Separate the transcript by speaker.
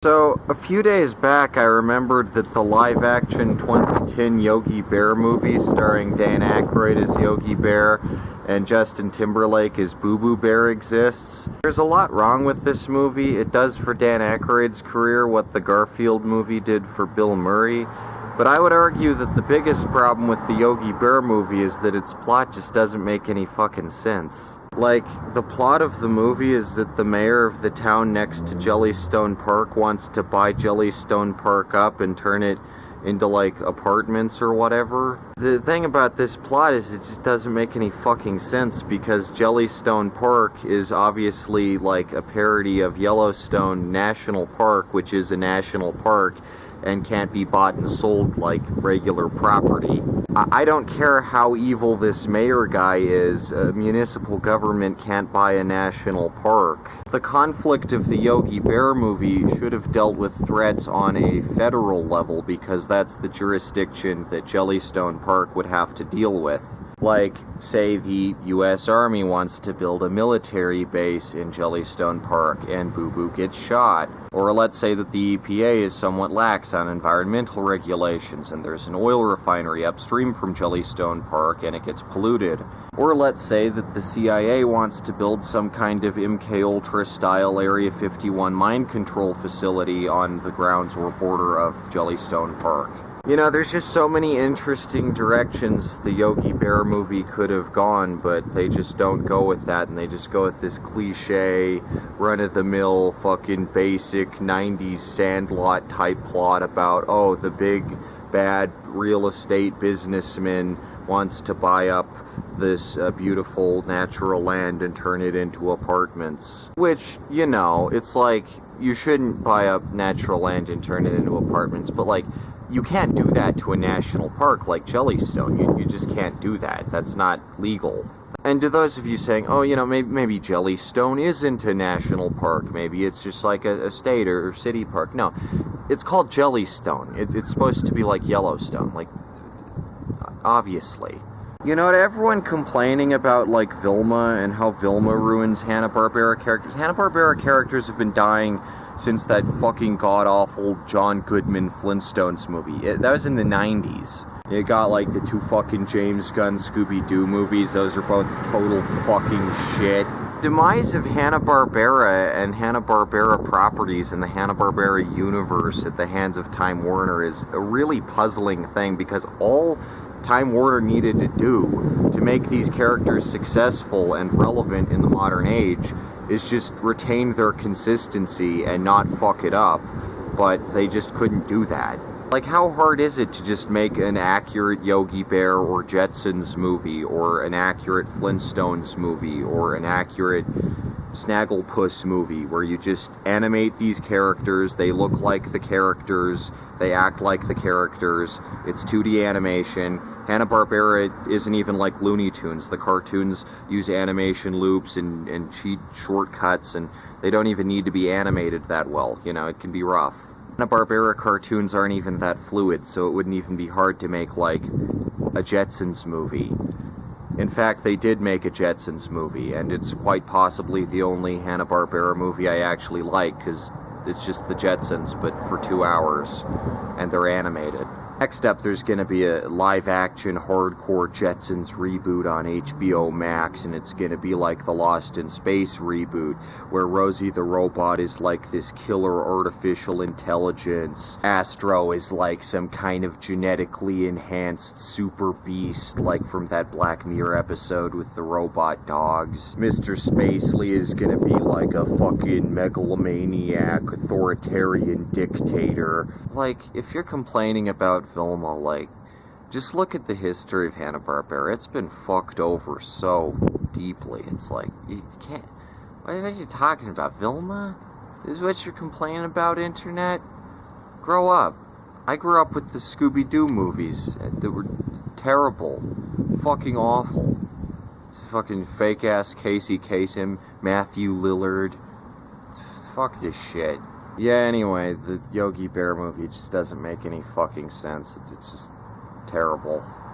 Speaker 1: So, a few days back I remembered that the live-action 2010 Yogi Bear movie starring Dan Aykroyd as Yogi Bear and Justin Timberlake as Boo Boo Bear exists. There's a lot wrong with this movie. It does for Dan Aykroyd's career what the Garfield movie did for Bill Murray, but I would argue that the biggest problem with the Yogi Bear movie is that its plot just doesn't make any fucking sense. Like, the plot of the movie is that the mayor of the town next to Jellystone Park wants to buy Jellystone Park up and turn it into, like, apartments or whatever. The thing about this plot is it just doesn't make any fucking sense because Jellystone Park is obviously, like, a parody of Yellowstone National Park, which is a national park and can't be bought and sold like regular property. I don't care how evil this mayor guy is, a municipal government can't buy a national park. The conflict of the Yogi Bear movie should have dealt with threats on a federal level because that's the jurisdiction that Jellystone Park would have to deal with. Like, say the U.S. Army wants to build a military base in Jellystone Park and Boo Boo gets shot. Or let's say that the EPA is somewhat lax on environmental regulations and there's an oil refinery upstream from Jellystone Park and it gets polluted. Or let's say that the CIA wants to build some kind of MK Ultra-style Area 51 mind control facility on the grounds or border of Jellystone Park. You know, there's just so many interesting directions the Yogi Bear movie could have gone, but they just don't go with that, and they just go with this cliche, run-of-the-mill, fucking basic 90s Sandlot type plot about, oh, the big, bad real estate businessman wants to buy up this beautiful natural land and turn it into apartments. Which, you know, it's like, you shouldn't buy up natural land and turn it into apartments, but like, you can't do that to a national park like Jellystone. You just can't do that. That's not legal. And to those of you saying, oh, you know, maybe Jellystone isn't a national park. Maybe it's just like a state or city park. No, it's called Jellystone. It's supposed to be like Yellowstone. Like, obviously. You know, to everyone complaining about, like, Vilma and how Vilma ruins Hanna-Barbera characters. Hanna-Barbera characters have been dying since that fucking god-awful John Goodman Flintstones movie. That was in the 90s. You got, like, the two fucking James Gunn Scooby-Doo movies. Those are both total fucking shit. Demise of Hanna-Barbera and Hanna-Barbera properties in the Hanna-Barbera universe at the hands of Time Warner is a really puzzling thing because all Time Warner needed to do to make these characters successful and relevant in the modern age is just retain their consistency and not fuck it up, but they just couldn't do that. Like, how hard is it to just make an accurate Yogi Bear or Jetsons movie, or an accurate Flintstones movie, or an accurate Snagglepuss movie, where you just animate these characters, they look like the characters, they act like the characters, it's 2D animation. Hanna-Barbera isn't even like Looney Tunes. The cartoons use animation loops and cheat shortcuts, and they don't even need to be animated that well. You know, it can be rough. Hanna-Barbera cartoons aren't even that fluid, so it wouldn't even be hard to make, like, a Jetsons movie. In fact, they did make a Jetsons movie, and it's quite possibly the only Hanna-Barbera movie I actually like, because it's just the Jetsons, but for 2 hours, and they're animated. Next up, there's going to be a live-action hardcore Jetsons reboot on HBO Max, and it's going to be like the Lost in Space reboot, where Rosie the Robot is like this killer artificial intelligence. Astro is like some kind of genetically enhanced super beast, like from that Black Mirror episode with the robot dogs. Mr. Spacely is going to be like a fucking megalomaniac, authoritarian dictator. Like, if you're complaining about Vilma, like, just look at the history of Hanna-Barbera. It's been fucked over so deeply. It's like, you can't... What are you talking about, Vilma? This is what you're complaining about, Internet? Grow up. I grew up with the Scooby-Doo movies that were terrible. Fucking awful. Fucking fake-ass Casey Kasem, Matthew Lillard. Fuck this shit. Yeah, anyway, the Yogi Bear movie just doesn't make any fucking sense. It's just terrible.